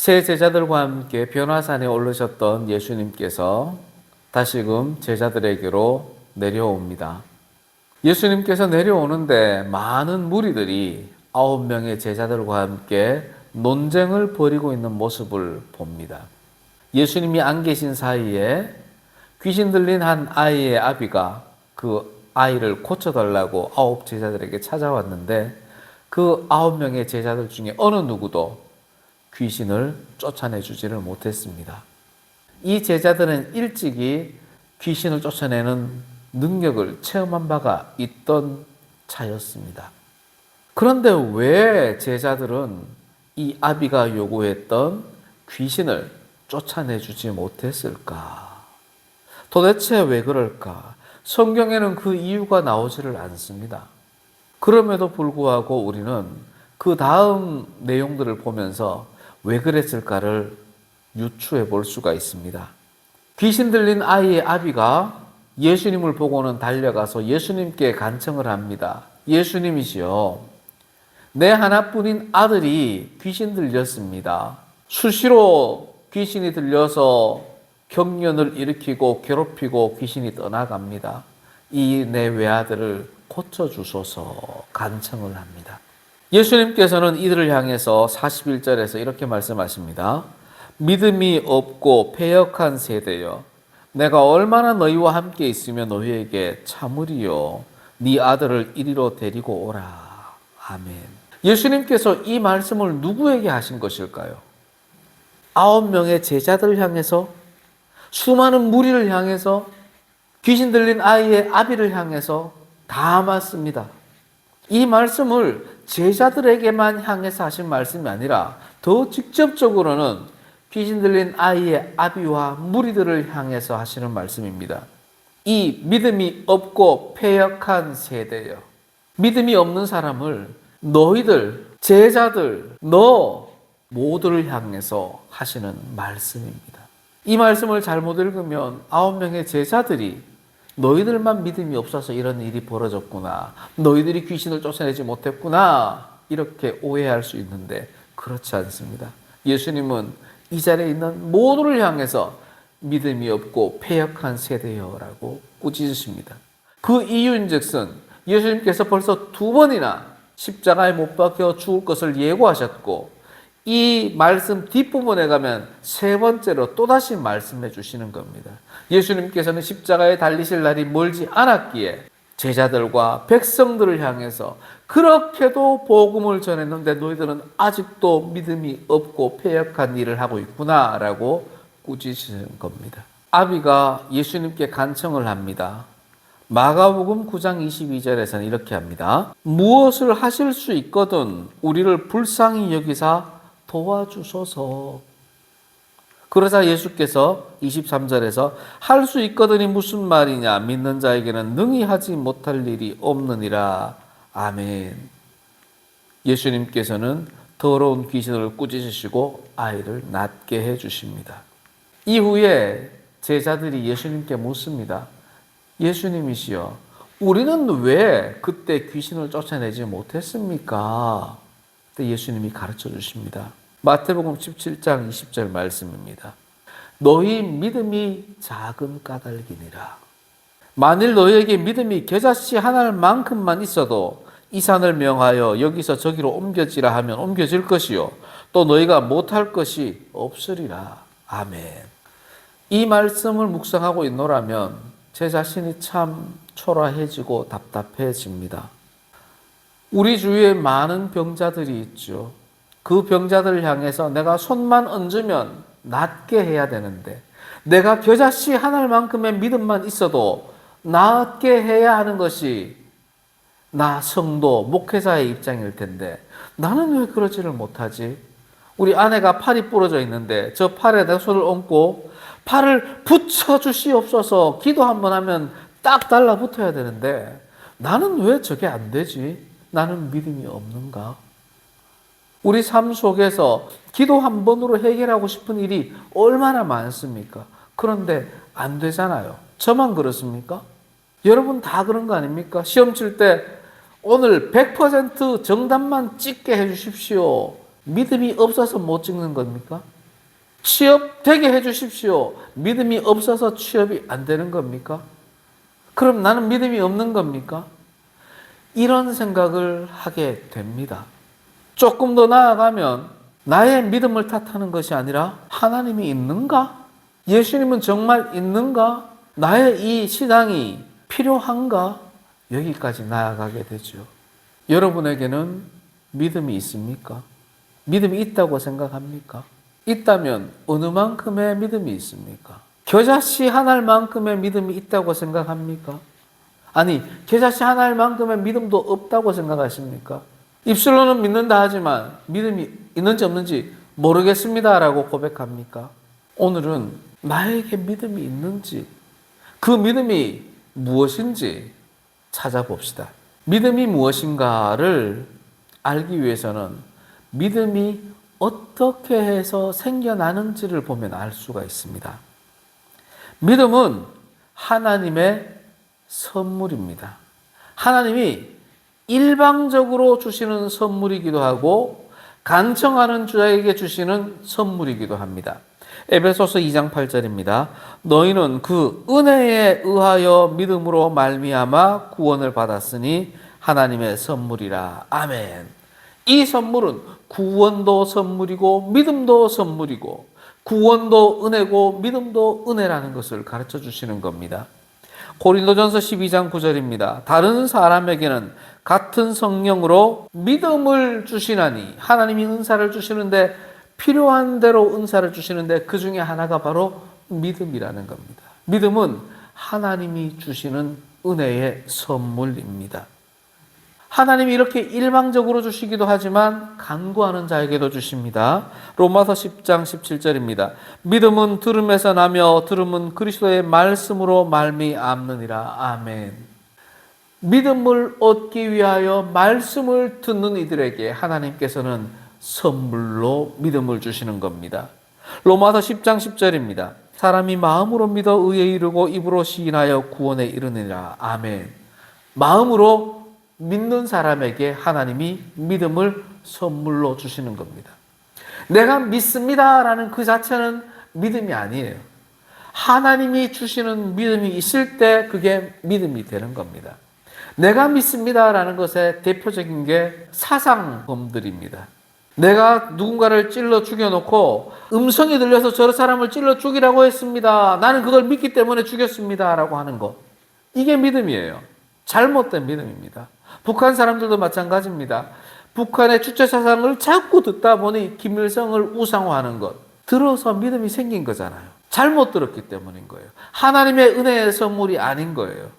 세 제자들과 함께 변화산에 오르셨던 예수님께서 다시금 제자들에게로 내려옵니다. 예수님께서 내려오는데 많은 무리들이 9명의 제자들과 함께 논쟁을 벌이고 있는 모습을 봅니다. 예수님이 안 계신 사이에 귀신 들린 한 아이의 아비가 그 아이를 고쳐달라고 9 제자들에게 찾아왔는데 그 9명의 제자들 중에 어느 누구도 귀신을 쫓아내 주지를 못했습니다. 이 제자들은 일찍이 귀신을 쫓아내는 능력을 체험한 바가 있던 자였습니다. 그런데 왜 제자들은 이 아비가 요구했던 귀신을 쫓아내 주지 못했을까? 도대체 왜 그럴까? 성경에는 그 이유가 나오지를 않습니다. 그럼에도 불구하고 우리는 그 다음 내용들을 보면서 왜 그랬을까를 유추해 볼 수가 있습니다. 귀신 들린 아이의 아비가 예수님을 보고는 달려가서 예수님께 간청을 합니다. 예수님이시여, 내 하나뿐인 아들이 귀신 들렸습니다. 수시로 귀신이 들려서 경련을 일으키고 괴롭히고 귀신이 떠나갑니다. 이 내 외아들을 고쳐주소서 간청을 합니다. 예수님께서는 이들을 향해서 41절에서 이렇게 말씀하십니다. 믿음이 없고 패역한 세대여, 내가 얼마나 너희와 함께 있으며 너희에게 참으리요. 네 아들을 이리로 데리고 오라. 아멘. 예수님께서 이 말씀을 누구에게 하신 것일까요? 9명의 제자들을 향해서, 수많은 무리를 향해서, 귀신 들린 아이의 아비를 향해서 다 맞습니다. 이 말씀을 제자들에게만 향해서 하신 말씀이 아니라 더 직접적으로는 귀신 들린 아이의 아비와 무리들을 향해서 하시는 말씀입니다. 이 믿음이 없고 패역한 세대여, 믿음이 없는 사람을 너희들, 제자들, 너 모두를 향해서 하시는 말씀입니다. 이 말씀을 잘못 읽으면 9명의 제자들이 너희들만 믿음이 없어서 이런 일이 벌어졌구나, 너희들이 귀신을 쫓아내지 못했구나, 이렇게 오해할 수 있는데 그렇지 않습니다. 예수님은 이 자리에 있는 모두를 향해서 믿음이 없고 패역한 세대여라고 꾸짖으십니다. 그 이유인즉슨 예수님께서 벌써 2번이나 십자가에 못 박혀 죽을 것을 예고하셨고, 이 말씀 뒷부분에 가면 3번째로 또다시 말씀해 주시는 겁니다. 예수님께서는 십자가에 달리실 날이 멀지 않았기에 제자들과 백성들을 향해서 그렇게도 복음을 전했는데 너희들은 아직도 믿음이 없고 패역한 일을 하고 있구나 라고 꾸짖으시는 겁니다. 아비가 예수님께 간청을 합니다. 마가복음 9장 22절에서는 이렇게 합니다. 무엇을 하실 수 있거든 우리를 불쌍히 여기사 도와주소서. 그러자 예수께서 23절에서 할 수 있거든이 무슨 말이냐, 믿는 자에게는 능히 하지 못할 일이 없느니라. 아멘. 예수님께서는 더러운 귀신을 꾸짖으시고 아이를 낫게 해주십니다. 이후에 제자들이 예수님께 묻습니다. 예수님이시여, 우리는 왜 그때 귀신을 쫓아내지 못했습니까? 그때 예수님이 가르쳐 주십니다. 마태복음 17장 20절 말씀입니다. 너희 믿음이 작은 까닭이니라. 만일 너희에게 믿음이 겨자씨 하나만큼만 있어도 이 산을 명하여 여기서 저기로 옮겨지라 하면 옮겨질 것이요, 또 너희가 못할 것이 없으리라. 아멘. 이 말씀을 묵상하고 있노라면 제 자신이 참 초라해지고 답답해집니다. 우리 주위에 많은 병자들이 있죠. 그 병자들을 향해서 내가 손만 얹으면 낫게 해야 되는데, 내가 겨자씨 하나만큼의 믿음만 있어도 낫게 해야 하는 것이 나 성도, 목회자의 입장일 텐데 나는 왜 그러지를 못하지? 우리 아내가 팔이 부러져 있는데 저 팔에 내가 손을 얹고 팔을 붙여주시옵소서 기도 한번 하면 딱 달라붙어야 되는데 나는 왜 저게 안 되지? 나는 믿음이 없는가? 우리 삶 속에서 기도 한 번으로 해결하고 싶은 일이 얼마나 많습니까? 그런데 안 되잖아요. 저만 그렇습니까? 여러분 다 그런 거 아닙니까? 시험 칠 때 오늘 100% 정답만 찍게 해주십시오. 믿음이 없어서 못 찍는 겁니까? 취업 되게 해주십시오. 믿음이 없어서 취업이 안 되는 겁니까? 그럼 나는 믿음이 없는 겁니까? 이런 생각을 하게 됩니다. 조금 더 나아가면 나의 믿음을 탓하는 것이 아니라 하나님이 있는가? 예수님은 정말 있는가? 나의 이 신앙이 필요한가? 여기까지 나아가게 되죠. 여러분에게는 믿음이 있습니까? 믿음이 있다고 생각합니까? 있다면 어느 만큼의 믿음이 있습니까? 겨자씨 한 알만큼의 믿음이 있다고 생각합니까? 아니, 겨자씨 한 알만큼의 믿음도 없다고 생각하십니까? 입술로는 믿는다 하지만 믿음이 있는지 없는지 모르겠습니다라고 고백합니까? 오늘은 나에게 믿음이 있는지, 그 믿음이 무엇인지 찾아봅시다. 믿음이 무엇인가를 알기 위해서는 믿음이 어떻게 해서 생겨나는지를 보면 알 수가 있습니다. 믿음은 하나님의 선물입니다. 하나님이 일방적으로 주시는 선물이기도 하고 간청하는 자에게 주시는 선물이기도 합니다. 에베소서 2장 8절입니다. 너희는 그 은혜에 의하여 믿음으로 말미암아 구원을 받았으니 하나님의 선물이라. 아멘. 이 선물은 구원도 선물이고 믿음도 선물이고 구원도 은혜고 믿음도 은혜라는 것을 가르쳐 주시는 겁니다. 고린도전서 12장 9절입니다. 다른 사람에게는 같은 성령으로 믿음을 주시나니, 하나님이 은사를 주시는데 필요한 대로 은사를 주시는데 그 중에 하나가 바로 믿음이라는 겁니다. 믿음은 하나님이 주시는 은혜의 선물입니다. 하나님이 이렇게 일방적으로 주시기도 하지만 간구하는 자에게도 주십니다. 로마서 10장 17절입니다. 믿음은 들음에서 나며 들음은 그리스도의 말씀으로 말미암느니라. 아멘. 믿음을 얻기 위하여 말씀을 듣는 이들에게 하나님께서는 선물로 믿음을 주시는 겁니다. 로마서 10장 10절입니다. 사람이 마음으로 믿어 의에 이르고 입으로 시인하여 구원에 이르느니라. 아멘. 마음으로 믿는 사람에게 하나님이 믿음을 선물로 주시는 겁니다. 내가 믿습니다라는 그 자체는 믿음이 아니에요. 하나님이 주시는 믿음이 있을 때 그게 믿음이 되는 겁니다. 내가 믿습니다라는 것의 대표적인 게 사상범들입니다. 내가 누군가를 찔러 죽여놓고 음성이 들려서 저 사람을 찔러 죽이라고 했습니다. 나는 그걸 믿기 때문에 죽였습니다. 라고 하는 것. 이게 믿음이에요. 잘못된 믿음입니다. 북한 사람들도 마찬가지입니다. 북한의 주체 사상을 자꾸 듣다 보니 김일성을 우상화하는 것. 들어서 믿음이 생긴 거잖아요. 잘못 들었기 때문인 거예요. 하나님의 은혜의 선물이 아닌 거예요.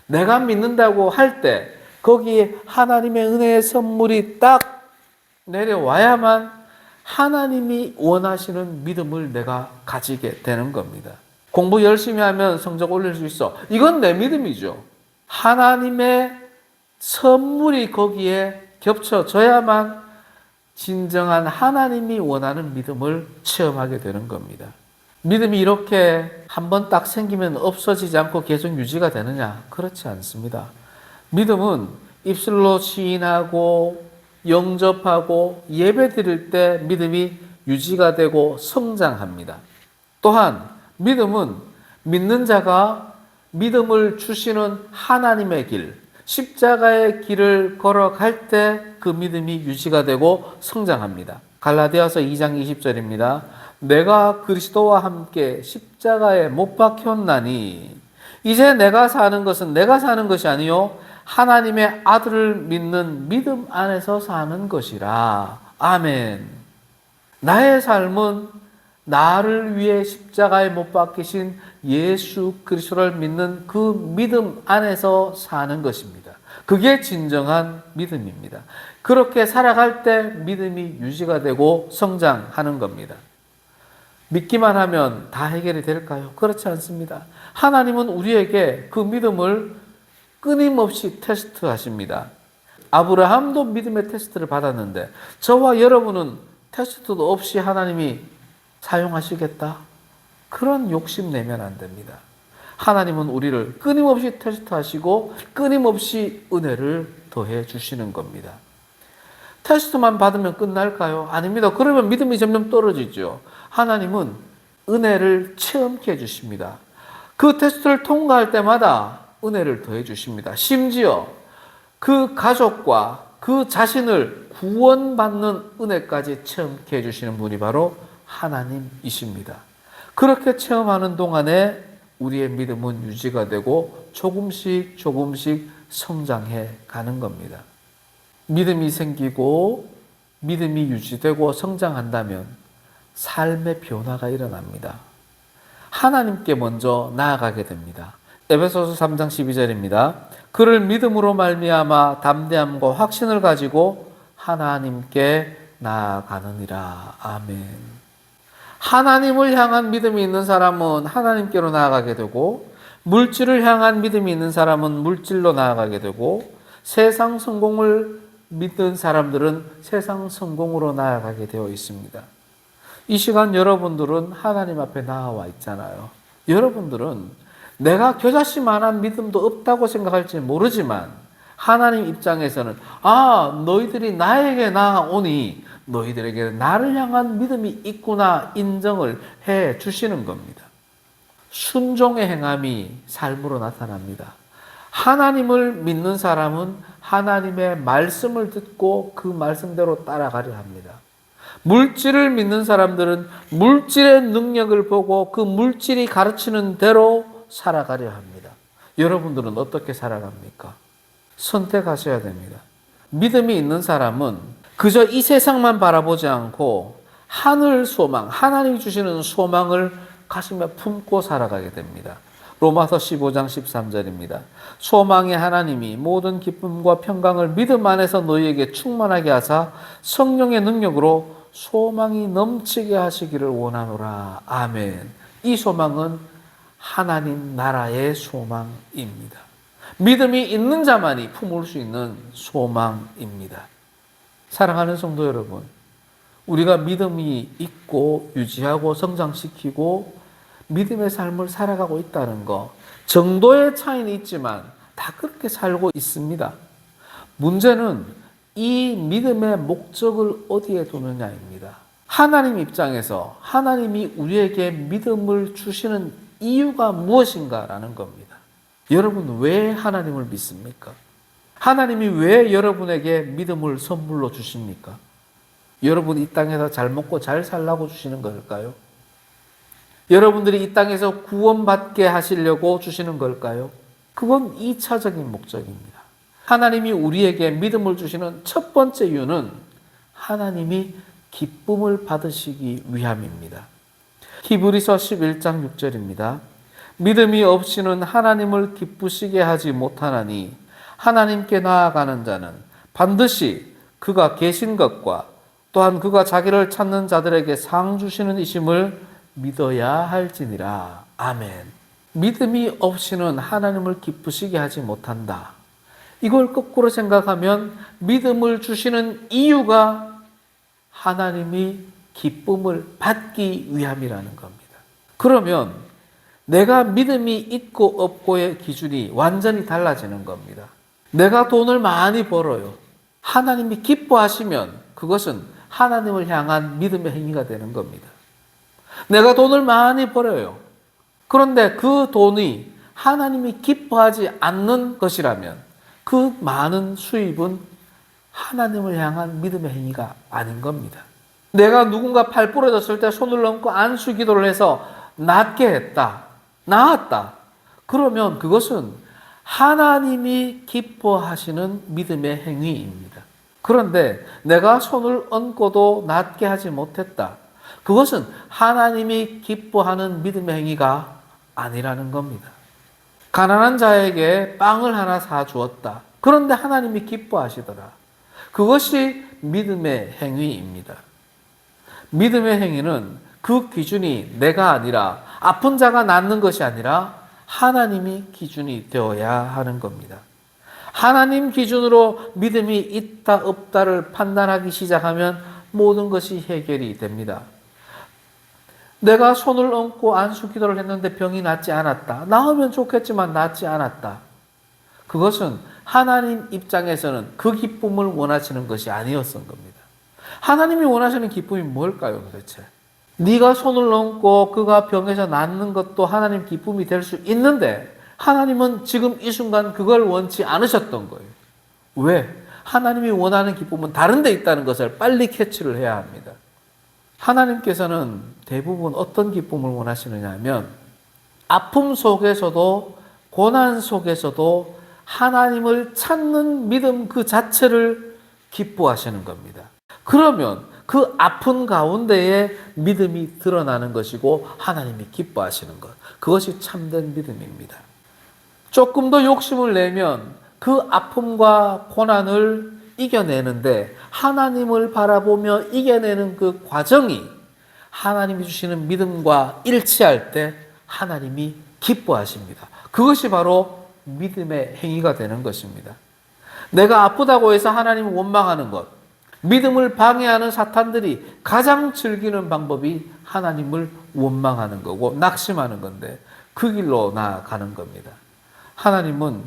내가 믿는다고 할 때 거기에 하나님의 은혜의 선물이 딱 내려와야만 하나님이 원하시는 믿음을 내가 가지게 되는 겁니다. 공부 열심히 하면 성적 올릴 수 있어. 이건 내 믿음이죠. 하나님의 선물이 거기에 겹쳐져야만 진정한 하나님이 원하는 믿음을 체험하게 되는 겁니다. 믿음이 이렇게 한번 딱 생기면 없어지지 않고 계속 유지가 되느냐? 그렇지 않습니다. 믿음은 입술로 시인하고 영접하고 예배 드릴 때 믿음이 유지가 되고 성장합니다. 또한 믿음은 믿는 자가 믿음을 주시는 하나님의 길, 십자가의 길을 걸어갈 때 그 믿음이 유지가 되고 성장합니다. 갈라디아서 2장 20절입니다. 내가 그리스도와 함께 십자가에 못 박혔나니 이제 내가 사는 것은 내가 사는 것이 아니요 하나님의 아들을 믿는 믿음 안에서 사는 것이라. 아멘. 나의 삶은 나를 위해 십자가에 못 박히신 예수 그리스도를 믿는 그 믿음 안에서 사는 것입니다. 그게 진정한 믿음입니다. 그렇게 살아갈 때 믿음이 유지가 되고 성장하는 겁니다. 믿기만 하면 다 해결이 될까요? 그렇지 않습니다. 하나님은 우리에게 그 믿음을 끊임없이 테스트하십니다. 아브라함도 믿음의 테스트를 받았는데 저와 여러분은 테스트도 없이 하나님이 사용하시겠다? 그런 욕심 내면 안 됩니다. 하나님은 우리를 끊임없이 테스트하시고 끊임없이 은혜를 더해 주시는 겁니다. 테스트만 받으면 끝날까요? 아닙니다. 그러면 믿음이 점점 떨어지죠. 하나님은 은혜를 체험케 해주십니다. 그 테스트를 통과할 때마다 은혜를 더해 주십니다. 심지어 그 가족과 그 자신을 구원받는 은혜까지 체험케 해주시는 분이 바로 하나님이십니다. 그렇게 체험하는 동안에 우리의 믿음은 유지가 되고 조금씩 성장해 가는 겁니다. 믿음이 생기고 믿음이 유지되고 성장한다면 삶의 변화가 일어납니다. 하나님께 먼저 나아가게 됩니다. 에베소서 3장 12절입니다. 그를 믿음으로 말미암아 담대함과 확신을 가지고 하나님께 나아가느니라. 아멘. 하나님을 향한 믿음이 있는 사람은 하나님께로 나아가게 되고, 물질을 향한 믿음이 있는 사람은 물질로 나아가게 되고, 세상 성공을 믿는 사람들은 세상 성공으로 나아가게 되어 있습니다. 이 시간 여러분들은 하나님 앞에 나와 있잖아요. 여러분들은 내가 겨자씨만한 믿음도 없다고 생각할지 모르지만 하나님 입장에서는 너희들이 나에게 나아오니 너희들에게 나를 향한 믿음이 있구나 인정을 해 주시는 겁니다. 순종의 행함이 삶으로 나타납니다. 하나님을 믿는 사람은 하나님의 말씀을 듣고 그 말씀대로 따라가려 합니다. 물질을 믿는 사람들은 물질의 능력을 보고 그 물질이 가르치는 대로 살아가려 합니다. 여러분들은 어떻게 살아갑니까? 선택하셔야 됩니다. 믿음이 있는 사람은 그저 이 세상만 바라보지 않고 하늘 소망, 하나님이 주시는 소망을 가슴에 품고 살아가게 됩니다. 로마서 15장 13절입니다. 소망의 하나님이 모든 기쁨과 평강을 믿음 안에서 너희에게 충만하게 하사 성령의 능력으로 소망이 넘치게 하시기를 원하노라. 아멘. 이 소망은 하나님 나라의 소망입니다. 믿음이 있는 자만이 품을 수 있는 소망입니다. 사랑하는 성도 여러분, 우리가 믿음이 있고 유지하고 성장시키고 믿음의 삶을 살아가고 있다는 거, 정도의 차이는 있지만 다 그렇게 살고 있습니다. 문제는 이 믿음의 목적을 어디에 두느냐입니다. 하나님 입장에서 하나님이 우리에게 믿음을 주시는 이유가 무엇인가라는 겁니다. 여러분 왜 하나님을 믿습니까? 하나님이 왜 여러분에게 믿음을 선물로 주십니까? 여러분 이 땅에서 잘 먹고 잘 살라고 주시는 걸까요? 여러분들이 이 땅에서 구원받게 하시려고 주시는 걸까요? 그건 2차적인 목적입니다. 하나님이 우리에게 믿음을 주시는 첫 번째 이유는 하나님이 기쁨을 받으시기 위함입니다. 히브리서 11장 6절입니다. 믿음이 없이는 하나님을 기쁘시게 하지 못하나니 하나님께 나아가는 자는 반드시 그가 계신 것과 또한 그가 자기를 찾는 자들에게 상 주시는 이심을 믿어야 할지니라. 아멘. 믿음이 없이는 하나님을 기쁘시게 하지 못한다. 이걸 거꾸로 생각하면 믿음을 주시는 이유가 하나님이 기쁨을 받기 위함이라는 겁니다. 그러면 내가 믿음이 있고 없고의 기준이 완전히 달라지는 겁니다. 내가 돈을 많이 벌어요. 하나님이 기뻐하시면 그것은 하나님을 향한 믿음의 행위가 되는 겁니다. 내가 돈을 많이 벌어요. 그런데 그 돈이 하나님이 기뻐하지 않는 것이라면 그 많은 수입은 하나님을 향한 믿음의 행위가 아닌 겁니다. 내가 누군가 팔 부러졌을 때 손을 얹고 안수 기도를 해서 낫게 했다. 나았다. 그러면 그것은 하나님이 기뻐하시는 믿음의 행위입니다. 그런데 내가 손을 얹고도 낫게 하지 못했다. 그것은 하나님이 기뻐하는 믿음의 행위가 아니라는 겁니다. 가난한 자에게 빵을 하나 사주었다. 그런데 하나님이 기뻐하시더라. 그것이 믿음의 행위입니다. 믿음의 행위는 그 기준이 내가 아니라 아픈 자가 낫는 것이 아니라 하나님이 기준이 되어야 하는 겁니다. 하나님 기준으로 믿음이 있다 없다를 판단하기 시작하면 모든 것이 해결이 됩니다. 내가 손을 얹고 안수 기도를 했는데 병이 낫지 않았다. 나으면 좋겠지만 낫지 않았다. 그것은 하나님 입장에서는 그 기쁨을 원하시는 것이 아니었던 겁니다. 하나님이 원하시는 기쁨이 뭘까요, 도대체? 네가 손을 얹고 그가 병에서 낫는 것도 하나님 기쁨이 될 수 있는데 하나님은 지금 이 순간 그걸 원치 않으셨던 거예요. 왜? 하나님이 원하는 기쁨은 다른 데 있다는 것을 빨리 캐치를 해야 합니다. 하나님께서는 대부분 어떤 기쁨을 원하시느냐 하면 아픔 속에서도 고난 속에서도 하나님을 찾는 믿음 그 자체를 기뻐하시는 겁니다. 그러면 그 아픈 가운데에 믿음이 드러나는 것이고 하나님이 기뻐하시는 것. 그것이 참된 믿음입니다. 조금 더 욕심을 내면 그 아픔과 고난을 이겨내는데 하나님을 바라보며 이겨내는 그 과정이 하나님이 주시는 믿음과 일치할 때 하나님이 기뻐하십니다. 그것이 바로 믿음의 행위가 되는 것입니다. 내가 아프다고 해서 하나님을 원망하는 것, 믿음을 방해하는 사탄들이 가장 즐기는 방법이 하나님을 원망하는 거고 낙심하는 건데 그 길로 나아가는 겁니다. 하나님은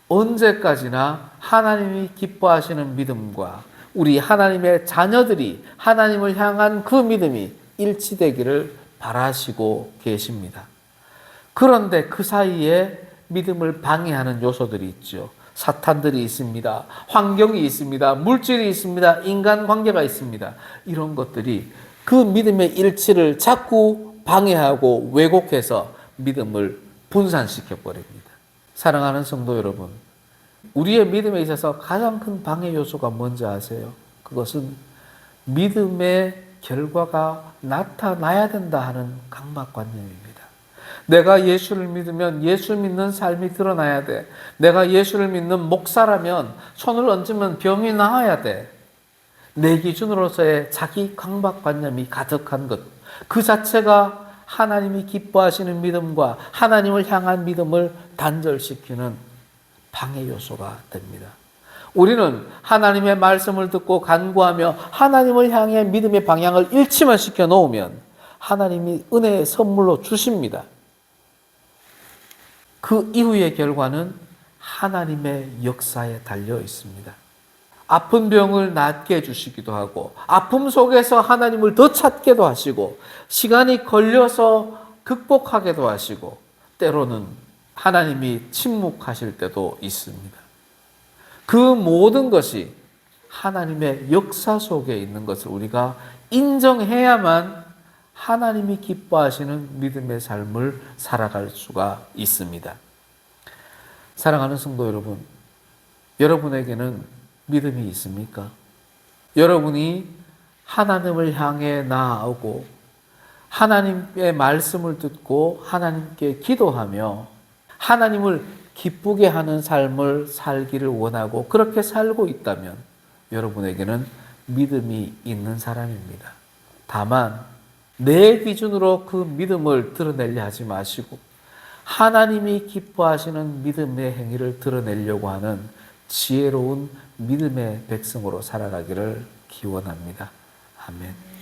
언제까지나 하나님이 기뻐하시는 믿음과 우리 하나님의 자녀들이 하나님을 향한 그 믿음이 일치되기를 바라시고 계십니다. 그런데 그 사이에 믿음을 방해하는 요소들이 있죠. 사탄들이 있습니다. 환경이 있습니다. 물질이 있습니다. 인간관계가 있습니다. 이런 것들이 그 믿음의 일치를 자꾸 방해하고 왜곡해서 믿음을 분산시켜 버립니다. 사랑하는 성도 여러분, 우리의 믿음에 있어서 가장 큰 방해 요소가 뭔지 아세요? 그것은 믿음의 결과가 나타나야 된다 하는 강박관념입니다. 내가 예수를 믿으면 예수 믿는 삶이 드러나야 돼. 내가 예수를 믿는 목사라면 손을 얹으면 병이 나아야 돼. 내 기준으로서의 자기 강박관념이 가득한 것. 그 자체가 하나님이 기뻐하시는 믿음과 하나님을 향한 믿음을 단절시키는 방해 요소가 됩니다. 우리는 하나님의 말씀을 듣고 간구하며 하나님을 향해 믿음의 방향을 일치만 시켜 놓으면 하나님이 은혜의 선물로 주십니다. 그 이후의 결과는 하나님의 역사에 달려 있습니다. 아픈 병을 낫게 해주시기도 하고 아픔 속에서 하나님을 더 찾게도 하시고 시간이 걸려서 극복하게도 하시고 때로는 하나님이 침묵하실 때도 있습니다. 그 모든 것이 하나님의 역사 속에 있는 것을 우리가 인정해야만 하나님이 기뻐하시는 믿음의 삶을 살아갈 수가 있습니다. 사랑하는 성도 여러분, 여러분에게는 믿음이 있습니까? 여러분이 하나님을 향해 나아오고 하나님의 말씀을 듣고 하나님께 기도하며 하나님을 기쁘게 하는 삶을 살기를 원하고 그렇게 살고 있다면 여러분에게는 믿음이 있는 사람입니다. 다만 내 기준으로 그 믿음을 드러내려 하지 마시고 하나님이 기뻐하시는 믿음의 행위를 드러내려고 하는 지혜로운 믿음의 백성으로 살아가기를 기원합니다. 아멘.